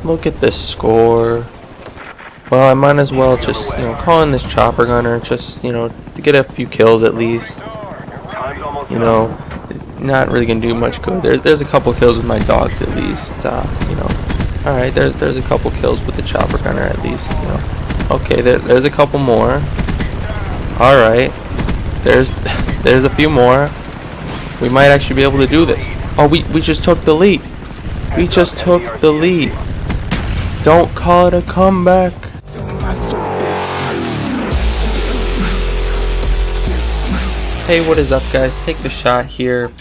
Look at this score. Well, I might as well just, call in this chopper gunner, just, to get a few kills at least. Not really gonna do much good. There's a couple kills with my dogs at least. Alright, there's a couple kills with the chopper gunner at least. Okay, there's a couple more. Alright, there's a few more. We might actually be able to do this. Oh, we just took the lead. We just took the lead. Don't call it a comeback. Hey, what is up, guys? Take the shot here.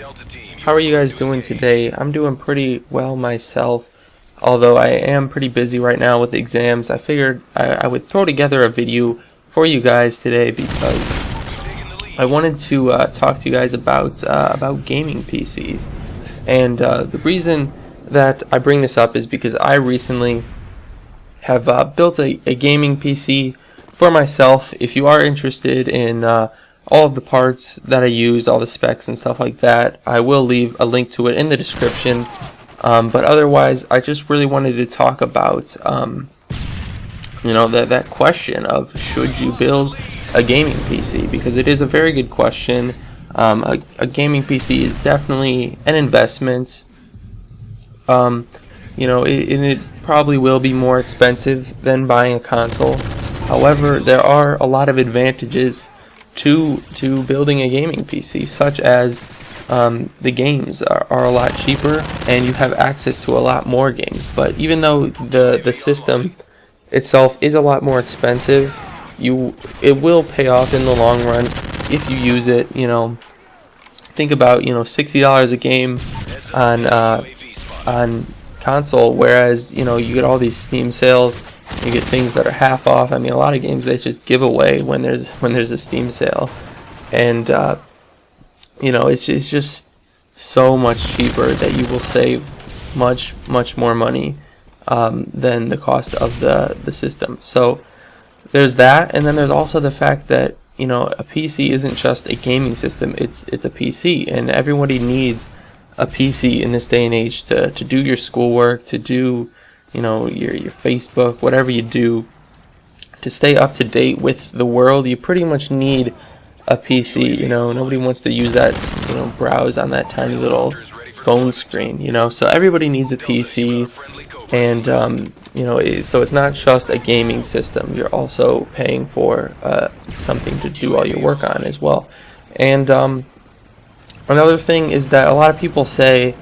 How are you guys doing today? I'm doing pretty well myself, although I am pretty busy right now with exams. I figured I would throw together a video for you guys today because I wanted to talk to you guys about gaming PCs. And the reason that I bring this up is because I recently have built a gaming PC for myself. If you are interested in all of the parts that I use, all the specs and stuff like that, I will leave a link to it in the description. But otherwise, I just really wanted to talk about that question of should you build a gaming PC, because it is a very good question. A gaming PC is definitely an investment. It probably will be more expensive than buying a console. However, there are a lot of advantages to building a gaming PC, such as the games are a lot cheaper and you have access to a lot more games. But even though the system itself is a lot more expensive, it will pay off in the long run if you use it. Think about $60 a game on console, whereas you get all these Steam sales. You get things that are half off. I mean, a lot of games they just give away when there's a Steam sale, and it's just so much cheaper that you will save much more money than the cost of the system. So there's that, and then there's also the fact that a PC isn't just a gaming system. It's a PC, and everybody needs a PC in this day and age to do your schoolwork, to do your Facebook, whatever you do, to stay up to date with the world. You pretty much need a PC. Nobody wants to use that, browse on that tiny little phone screen. So everybody needs a PC, and so it's not just a gaming system. You're also paying for something to do all your work on as well. And another thing is that a lot of people say,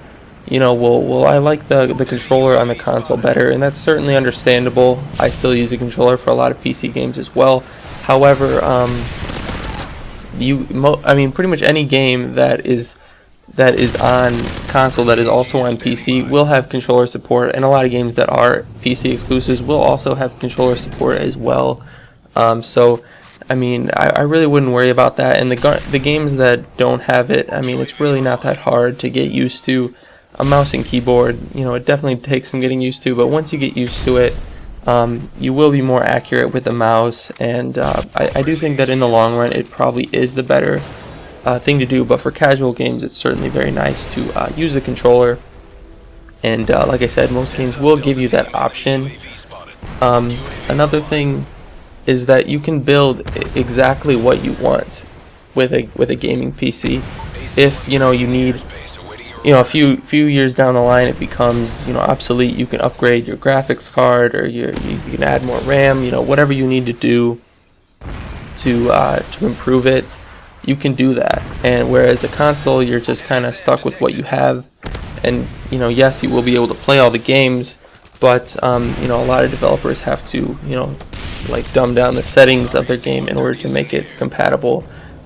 well, I like the controller on the console better, and that's certainly understandable. I still use a controller for a lot of PC games as well. However, pretty much any game that is on console that is also on PC will have controller support, and a lot of games that are PC exclusives will also have controller support as well. I really wouldn't worry about that. And the games that don't have it, it's really not that hard to get used to. A mouse and keyboard, it definitely takes some getting used to, but once you get used to it, you will be more accurate with the mouse, and I do think that in the long run it probably is the better thing to do. But for casual games, it's certainly very nice to use a controller, and like I said, most games will give you that option. Another thing is that you can build exactly what you want with a gaming PC. If you need a few years down the line it becomes obsolete, you can upgrade your graphics card, or you can add more RAM, whatever you need to do to improve it, you can do that. And whereas a console, you're just kind of stuck with what you have, and yes, you will be able to play all the games, but a lot of developers have to dumb down the settings of their game in order to make it compatible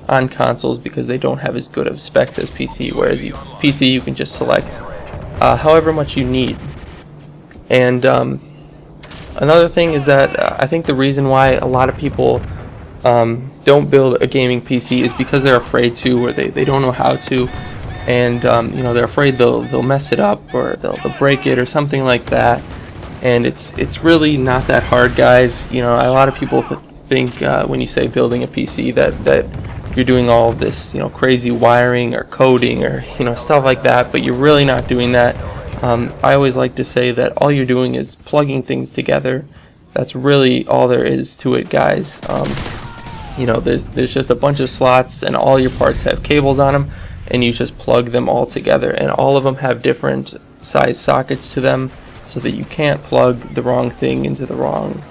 on consoles, because they don't have as good of specs as PC, whereas PC you can just select however much you need. And another thing is that I think the reason why a lot of people don't build a gaming PC is because they're afraid to, or they don't know how to, and they're afraid they'll mess it up, or they'll break it or something like that. And it's really not that hard, guys. A lot of people think when you say building a PC that you're doing all of this crazy wiring or coding or stuff like that, but you're really not doing that. I always like to say that all you're doing is plugging things together. That's really all there is to it, guys. You know, there's just a bunch of slots, and all your parts have cables on them, and you just plug them all together, and all of them have different size sockets to them, so that you can't plug the wrong thing into the wrong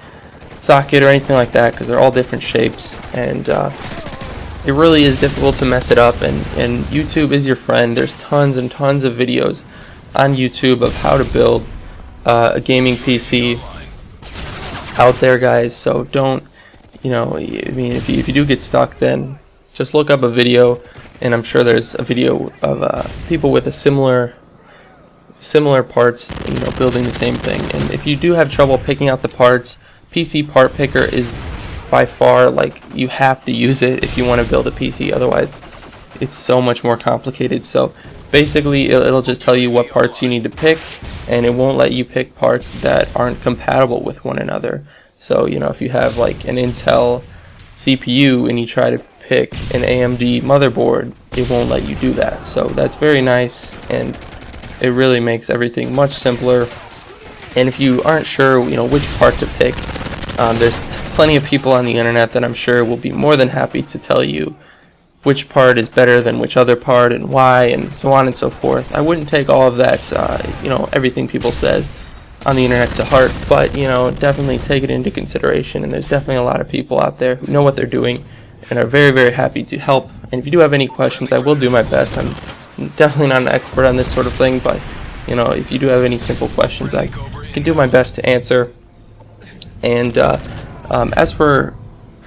socket or anything like that, because they're all different shapes, and it really is difficult to mess it up. And YouTube is your friend. There's tons and tons of videos on YouTube of how to build a gaming PC out there, guys. So don't, you know, I mean, if you do get stuck, then just look up a video, and I'm sure there's a video of people with a similar parts, you know, building the same thing. And if you do have trouble picking out the parts, PC Part Picker is by far, like, you have to use it if you want to build a PC. Otherwise, it's so much more complicated. So basically, it'll just tell you what parts you need to pick, and it won't let you pick parts that aren't compatible with one another. So, you know, if you have like an Intel CPU and you try to pick an AMD motherboard, it won't let you do that. So that's very nice, and it really makes everything much simpler. And if you aren't sure, you know, which part to pick, there's plenty of people on the internet that I'm sure will be more than happy to tell you which part is better than which other part and why, and so on and so forth. I wouldn't take all of that, you know, everything people says on the internet to heart, but, you know, definitely take it into consideration. And there's definitely a lot of people out there who know what they're doing and are very, very happy to help. And if you do have any questions, I will do my best. I'm definitely not an expert on this sort of thing, but, you know, if you do have any simple questions, I can do my best to answer. And as for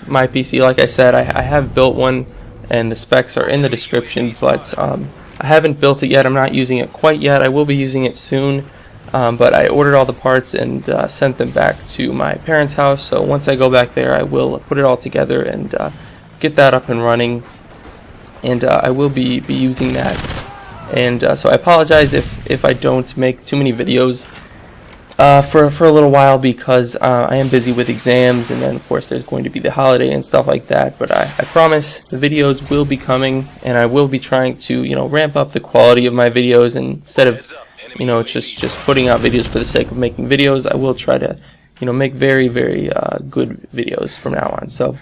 my PC, like I said, I have built one, and the specs are in the description, but I haven't built it yet. I'm not using it quite yet. I will be using it soon, but I ordered all the parts and sent them back to my parents' house. So once I go back there, I will put it all together and get that up and running, and I will be using that. And so I apologize if I don't make too many videos for a little while, because I am busy with exams, and then of course there's going to be the holiday and stuff like that. But I promise the videos will be coming, and I will be trying to, you know, ramp up the quality of my videos. And instead of, you know, just putting out videos for the sake of making videos, I will try to, you know, make very, very good videos from now on. So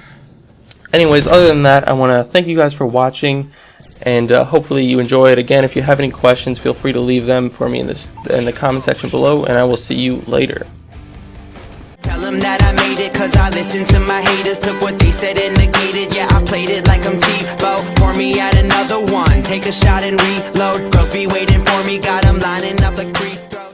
anyways, other than that, I want to thank you guys for watching, and hopefully you enjoy it. Again, if you have any questions, feel free to leave them for me in the comment section below, and I will see you later. Tell them that I made it, cause I listened to my haters, took what they said and negated. Yeah, I played it like I'm Tebow. Pour me out another one, take a shot and reload. Girls be waiting for me, got them lining up like 3